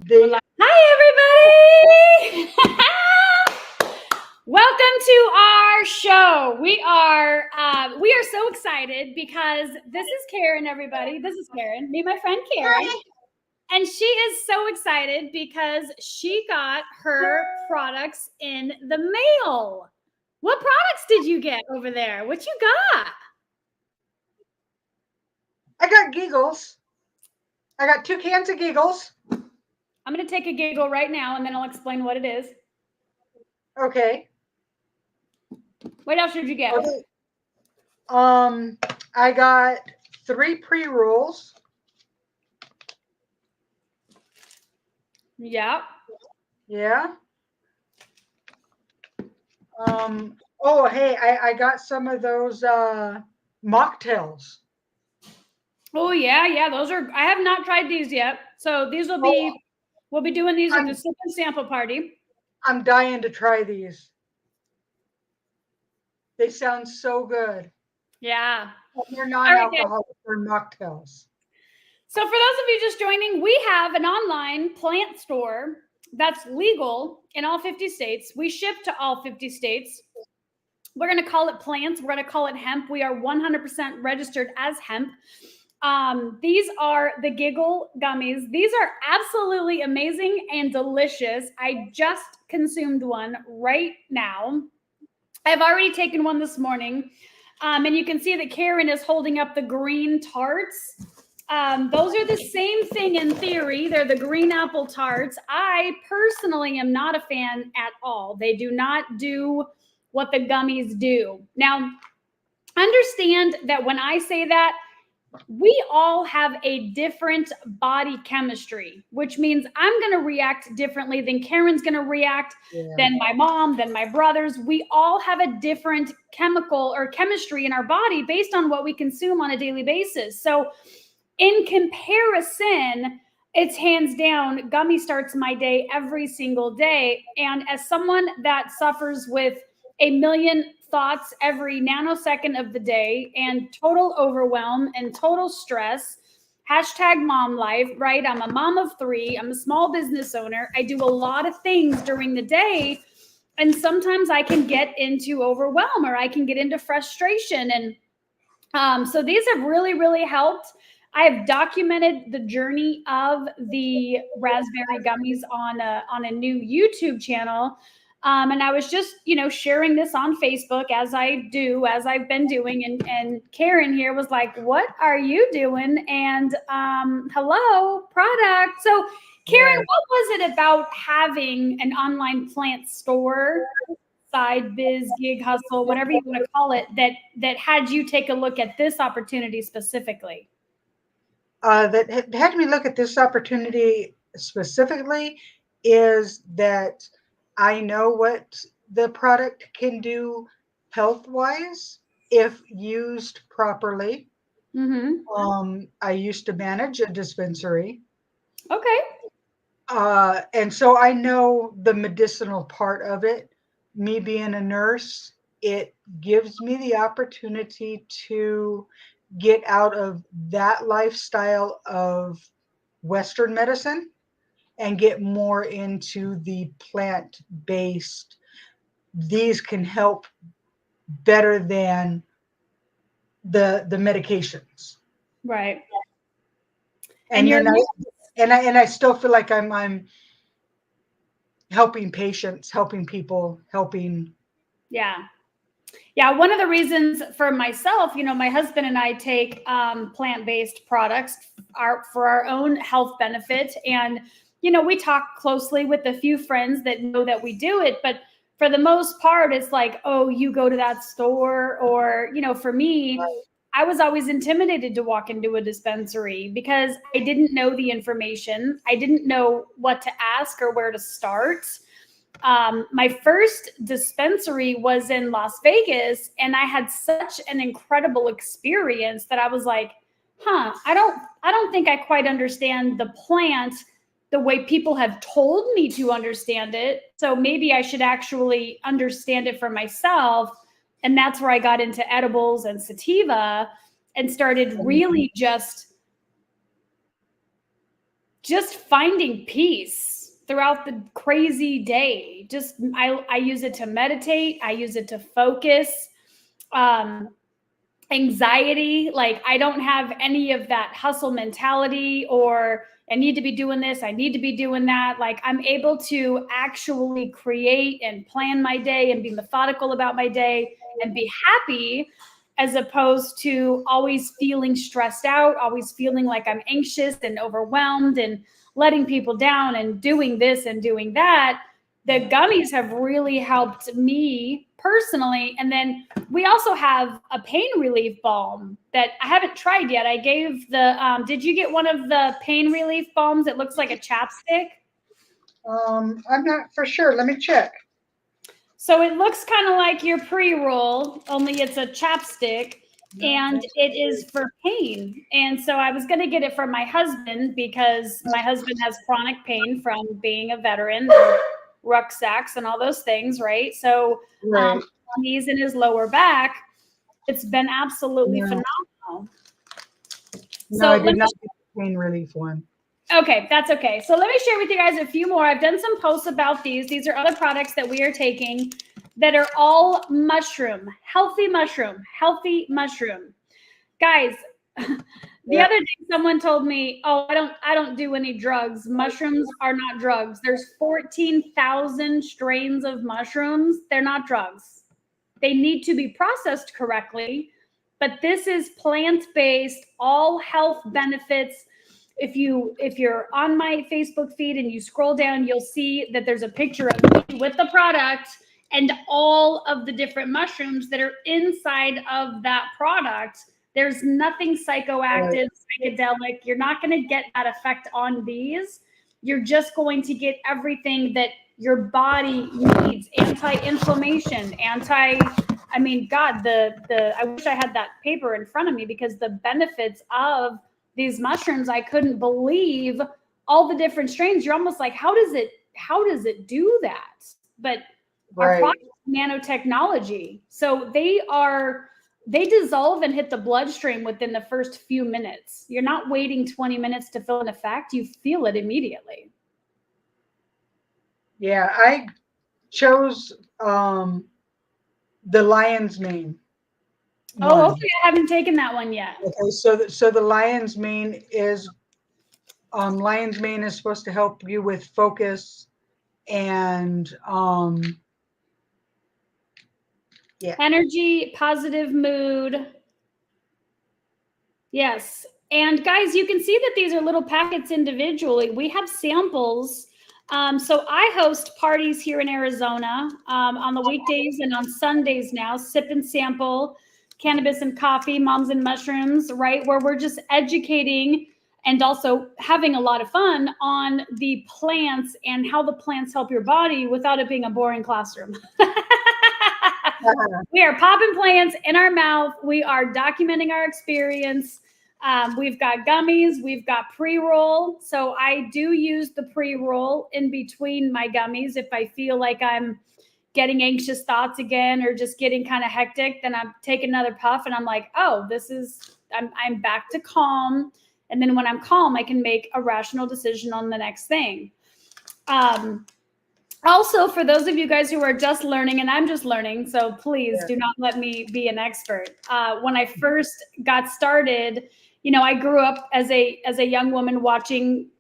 Hi, everybody! Welcome to our show. We are so excited because this is Karen, everybody. This is Karen, me and my friend Karen. Hi. And she is so excited because she got her products in the mail. What products did you get over there? What you got? I got giggles. I got 2 cans of giggles. I'm going to take a giggle right now, and then I'll explain what it is. Okay. What else did you get? Okay. I got 3 pre-rolls. Yeah. Yeah. Oh, hey, I got some of those mocktails. Oh yeah, those are. I have not tried these yet, so these will be. We'll be doing these at the sip and sample party. I'm dying to try these. They sound so good. Yeah, They're non-alcoholic. They're mocktails. So for those of you just joining, we have an online plant store that's legal in all 50 states. We ship to all 50 states. We're going to call it plants. We're going to call it hemp. We are 100% registered as hemp. These are the Giggle gummies. These are absolutely amazing and delicious. I just consumed one right now. I've already taken one this morning. And you can see that Karen is holding up the green tarts. Those are the same thing in theory. They're the green apple tarts. I personally am not a fan at all. They do not do what the gummies do. Now, understand that when I say that, we all have a different body chemistry, which means I'm going to react differently than Karen's going to react, than my mom, than my brothers. We all have a different chemical or chemistry in our body based on what we consume on a daily basis. So in comparison, it's hands down, gummy starts my day every single day. And as someone that suffers with a million thoughts every nanosecond of the day and total overwhelm and total stress, hashtag mom life, right? I'm a mom of 3. I'm a small business owner. I do a lot of things during the day. And sometimes I can get into overwhelm or I can get into frustration. And so these have really, really helped. I have documented the journey of the raspberry gummies on a new YouTube channel. And I was just, sharing this on Facebook as I've been doing. And Karen here was like, what are you doing? And hello, product. So Karen, what was it about having an online plant store, side biz, gig hustle, whatever you want to call it, that had you take a look at this opportunity specifically? That had me look at this opportunity specifically is that I know what the product can do health-wise if used properly. Mm-hmm. I used to manage a dispensary. Okay. And so I know the medicinal part of it. Me being a nurse, it gives me the opportunity to get out of that lifestyle of Western medicine and get more into the plant-based. These can help better than the medications. Right. And I still feel like I'm helping patients, helping people, helping. Yeah. One of the reasons for myself, my husband and I take plant-based products for our own health benefit. And, we talk closely with a few friends that know that we do it. But for the most part, it's like, oh, you go to that store. Or, for me, I was always intimidated to walk into a dispensary because I didn't know the information. I didn't know what to ask or where to start. My first dispensary was in Las Vegas, and I had such an incredible experience that I was like, I don't think I quite understand the plant the way people have told me to understand it. So maybe I should actually understand it for myself. And that's where I got into edibles and sativa and started really just just finding peace throughout the crazy day. Just I use it to meditate. I use it to focus. Anxiety, like I don't have any of that hustle mentality or I need to be doing this, I need to be doing that. Like I'm able to actually create and plan my day and be methodical about my day and be happy, as opposed to always feeling stressed out, always feeling like I'm anxious and overwhelmed and letting people down and doing this and doing that. The gummies have really helped me personally. And then we also have a pain relief balm that I haven't tried yet. I gave the, did you get one of the pain relief balms that looks like a chapstick? I'm not for sure. Let me check. So it looks kind of like your pre-roll, only it's a chapstick, and it is for pain. And so I was going to get it for my husband because my husband has chronic pain from being a veteran, and rucksacks and all those things, right? So Right. knees and his lower back, it's been absolutely phenomenal. No, So I did not get the pain relief one. Okay, that's okay. So let me share with you guys a few more. I've done some posts about these. These are other products that we are taking that are all mushroom, healthy mushroom, healthy mushroom. Guys, the other day someone told me, "Oh, I don't do any drugs. Mushrooms are not drugs. There's 14,000 strains of mushrooms. They're not drugs. They need to be processed correctly, but this is plant-based, all health benefits." If you're on my Facebook feed and you scroll down, you'll see that there's a picture of me with the product and all of the different mushrooms that are inside of that product. There's nothing psychoactive, psychedelic. You're not going to get that effect on these. You're just going to get everything that your body needs: anti-inflammation, I mean, God, I wish I had that paper in front of me, because the benefits of these mushrooms, I couldn't believe all the different strains. You're almost like, how does it do that? But our product is nanotechnology. So they dissolve and hit the bloodstream within the first few minutes. You're not waiting 20 minutes to feel an effect. You feel it immediately. Yeah, I chose the lion's mane. Oh, okay. I haven't taken that one yet. Okay, so the lion's mane is supposed to help you with focus and energy, positive mood. Yes. And guys, you can see that these are little packets individually. We have samples. So I host parties here in Arizona on the weekdays and on Sundays now, Sip and Sample, Cannabis and Coffee, Moms and Mushrooms, right? Where we're just educating and also having a lot of fun on the plants and how the plants help your body without it being a boring classroom. We are popping plants in our mouth. We are documenting our experience. We've got gummies. We've got pre-roll. So I do use the pre-roll in between my gummies. If I feel like I'm getting anxious thoughts again or just getting kind of hectic, then I take another puff and I'm like, oh, I'm back to calm. And then when I'm calm, I can make a rational decision on the next thing. Also, for those of you guys who are just learning, and I'm just learning, so please do not let me be an expert. When I first got started, I grew up as a young woman watching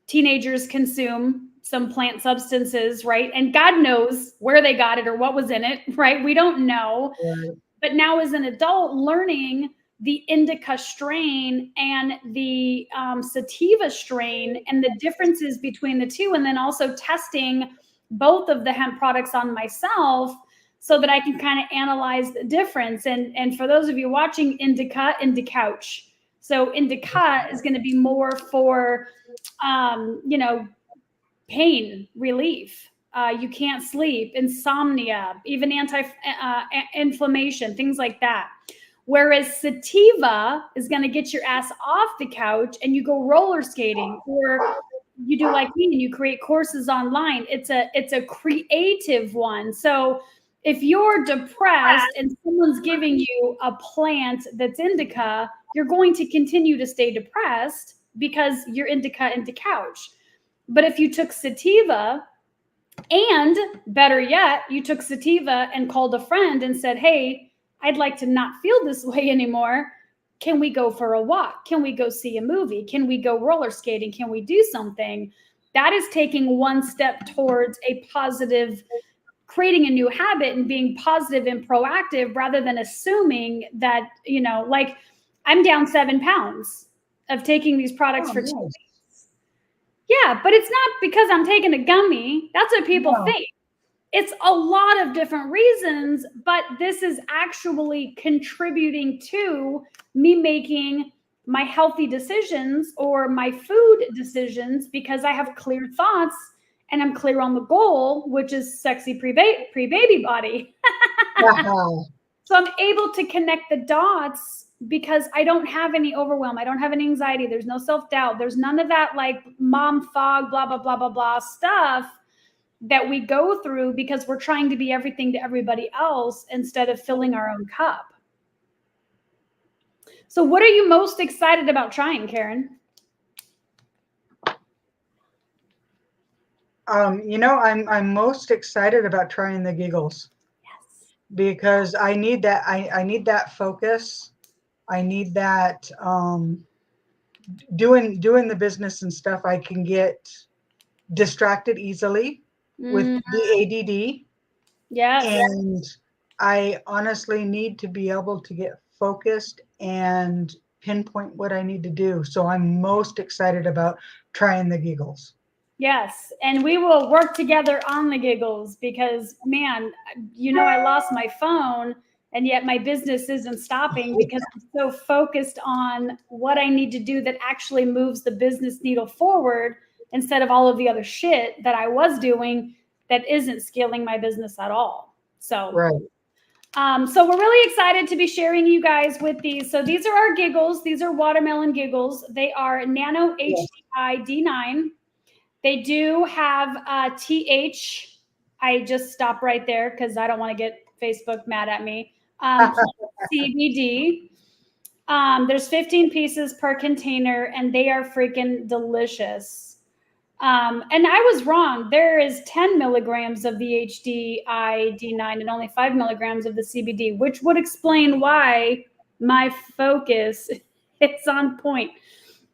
teenagers consume some plant substances, right? And God knows where they got it or what was in it, right? We don't know. Right. But now as an adult, learning the indica strain and the sativa strain and the differences between the two, and then also testing both of the hemp products on myself so that I can kind of analyze the difference. And for those of you watching, indica couch. So indica is going to be more for, pain relief. You can't sleep, insomnia, even anti-inflammation, things like that. Whereas sativa is going to get your ass off the couch and you go roller skating, or you do like me and you create courses online. It's a creative one. So if you're depressed and someone's giving you a plant that's indica, you're going to continue to stay depressed because you're indica into couch. But if you took sativa, and better yet, you took sativa and called a friend and said, hey, I'd like to not feel this way anymore. Can we go for a walk? Can we go see a movie? Can we go roller skating? Can we do something? That is taking one step towards a positive, creating a new habit and being positive and proactive rather than assuming that, like I'm down 7 pounds of taking these products for 2 weeks. Yeah, but it's not because I'm taking a gummy. That's what people think. It's a lot of different reasons, but this is actually contributing to me making my healthy decisions or my food decisions because I have clear thoughts and I'm clear on the goal, which is sexy pre-baby body. So I'm able to connect the dots because I don't have any overwhelm. I don't have any anxiety. There's no self-doubt. There's none of that like mom fog, blah, blah, blah, blah, blah stuff that we go through because we're trying to be everything to everybody else instead of filling our own cup. So what are you most excited about trying, Karen? I'm most excited about trying the giggles. Yes. Because I need that. I need that focus. I need that doing the business and stuff. I can get distracted easily with the ADD. Yeah. And I honestly need to be able to get focused and pinpoint what I need to do. So I'm most excited about trying the giggles. Yes. And we will work together on the giggles because, man, I lost my phone and yet my business isn't stopping because I'm so focused on what I need to do that actually moves the business needle forward instead of all of the other shit that I was doing that isn't scaling my business at all. So, right. So we're really excited to be sharing you guys with these. So these are our giggles. These are watermelon giggles. They are nano HDI D9. They do have TH. I just stop right there because I don't want to get Facebook mad at me. CBD. There's 15 pieces per container, and they are freaking delicious. And I was wrong. There is 10 milligrams of the HDI D9 and only 5 milligrams of the CBD, which would explain why my focus is on point.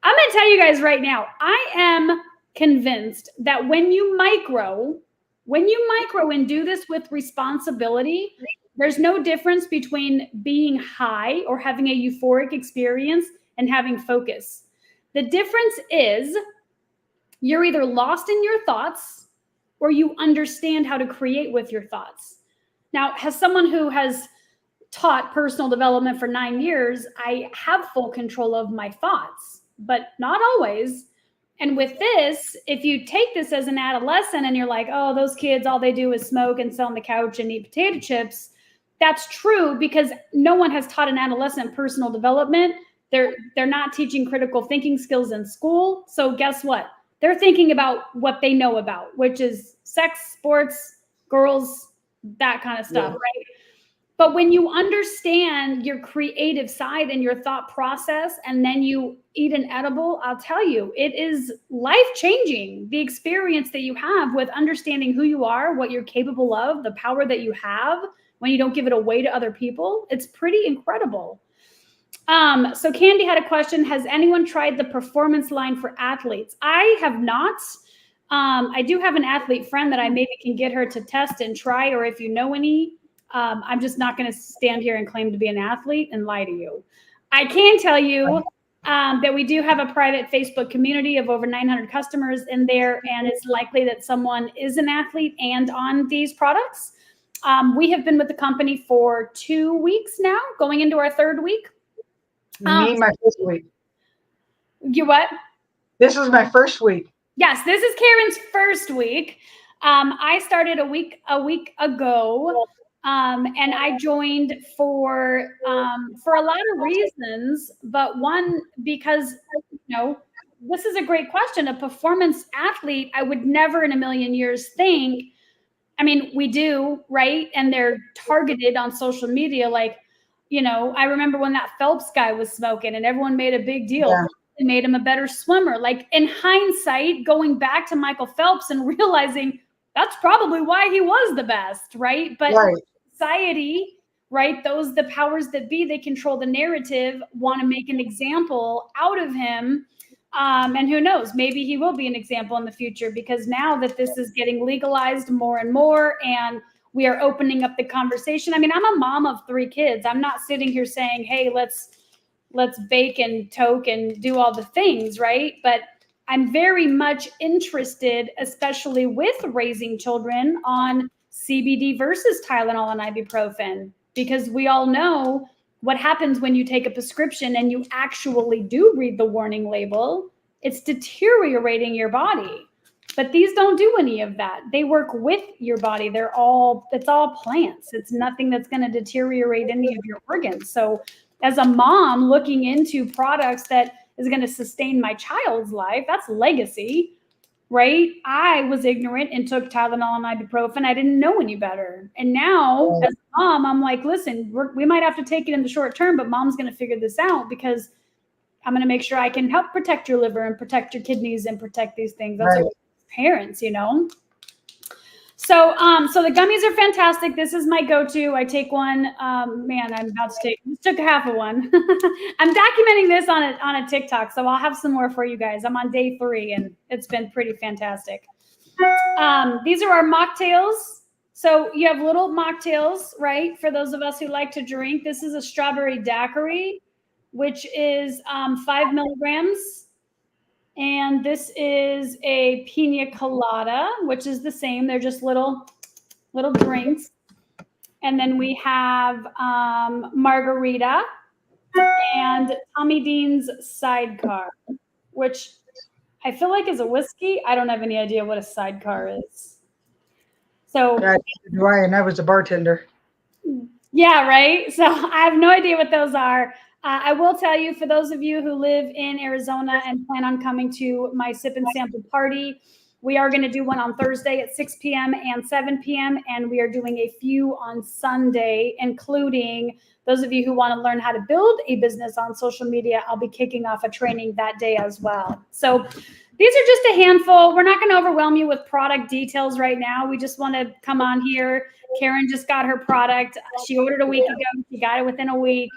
I'm going to tell you guys right now, I am convinced that when you micro and do this with responsibility, there's no difference between being high or having a euphoric experience and having focus. The difference is you're either lost in your thoughts or you understand how to create with your thoughts. Now, as someone who has taught personal development for 9 years, I have full control of my thoughts, but not always. And with this, if you take this as an adolescent and you're like, oh, those kids, all they do is smoke and sit on the couch and eat potato chips, that's true because no one has taught an adolescent personal development. They're not teaching critical thinking skills in school. So guess what? They're thinking about what they know about, which is sex, sports, girls, that kind of stuff, right? But when you understand your creative side and your thought process, and then you eat an edible, I'll tell you, it is life-changing. The experience that you have with understanding who you are, what you're capable of, the power that you have when you don't give it away to other people, it's pretty incredible. So Candy had a question. Has anyone tried the performance line for athletes? I have not. I do have an athlete friend that I maybe can get her to test and try, or if you know any, I'm just not going to stand here and claim to be an athlete and lie to you. I can tell you that we do have a private Facebook community of over 900 customers in there, and it's likely that someone is an athlete and on these products. We have been with the company for 2 weeks now, going into our 3rd week. My first week. You what? This is my first week. Yes, this is Karen's first week. I started a week ago, and I joined for a lot of reasons, but one because this is a great question. A performance athlete, I would never in a million years think. I mean, we do, right? And they're targeted on social media, like. I remember when that Phelps guy was smoking and everyone made a big deal. made him a better swimmer. Like in hindsight, going back to Michael Phelps and realizing that's probably why he was the best, right? But society, right, the powers that be, they control the narrative, want to make an example out of him. And who knows, maybe he will be an example in the future, because now that this is getting legalized more and more, and we are opening up the conversation. I mean, I'm a mom of 3 kids. I'm not sitting here saying, hey, let's bake and toke and do all the things, right? But I'm very much interested, especially with raising children, on CBD versus Tylenol and ibuprofen, because we all know what happens when you take a prescription and you actually do read the warning label. It's deteriorating your body. But these don't do any of that. They work with your body. It's all plants. It's nothing that's going to deteriorate any of your organs. So as a mom looking into products that is going to sustain my child's life, that's legacy, right? I was ignorant and took Tylenol and ibuprofen. I didn't know any better. And now as a mom, I'm like, listen, we might have to take it in the short term, but mom's going to figure this out, because I'm going to make sure I can help protect your liver and protect your kidneys and protect these things. That's what parents, you know? So, so the gummies are fantastic. This is my go-to. I take one. Man, I'm about to took half of one. I'm documenting this on a TikTok, so I'll have some more for you guys. I'm on day 3, and it's been pretty fantastic. These are our mocktails. So you have little mocktails, right? For those of us who like to drink. This is a strawberry daiquiri, which is 5 milligrams. And this is a pina colada, which is the same. They're just little drinks. And then we have margarita and Tommy Dean's Sidecar, which I feel like is a whiskey. I don't have any idea what a sidecar is. So Ryan, I was a bartender. Yeah, right. So I have no idea what those are. I will tell you, for those of you who live in Arizona and plan on coming to my Sip and Sample party, we are going to do one on Thursday at 6 p.m. and 7 p.m. And we are doing a few on Sunday, including those of you who want to learn how to build a business on social media. I'll be kicking off a training that day as well. So these are just a handful. We're not going to overwhelm you with product details right now. We just want to come on here. Karen just got her product. She ordered a week ago. She got it within a week.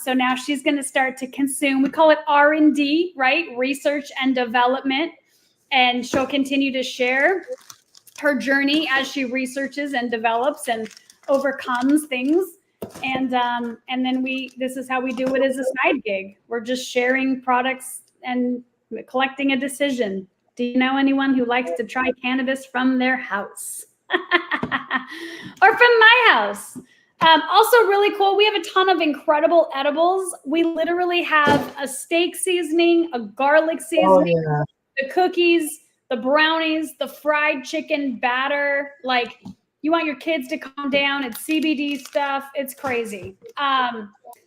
So now she's going to start to consume. We call it R&D, right? Research and development. And she'll continue to share her journey as she researches and develops and overcomes things. And then this is how we do it as a side gig. We're just sharing products and collecting a decision. Do you know anyone who likes to try cannabis from their house? Or from my house? Also really cool, we have a ton of incredible edibles. We literally have a steak seasoning, a garlic seasoning, the cookies, the brownies, the fried chicken batter. Like, you want your kids to calm down. It's CBD stuff. It's crazy.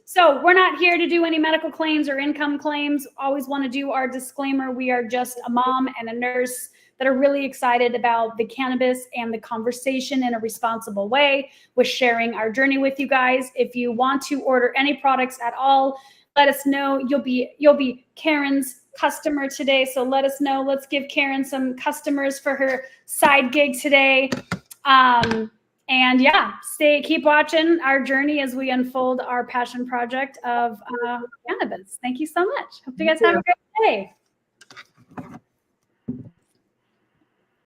So we're not here to do any medical claims or income claims. Always want to do our disclaimer. We are just a mom and a nurse that are really excited about the cannabis and the conversation in a responsible way, with sharing our journey with you guys. If you want to order any products at all, let us know. You'll be Karen's customer today, so let us know. Let's give Karen some customers for her side gig today. And yeah, keep watching our journey as we unfold our passion project of cannabis. Thank you so much. Hope you guys have a great day.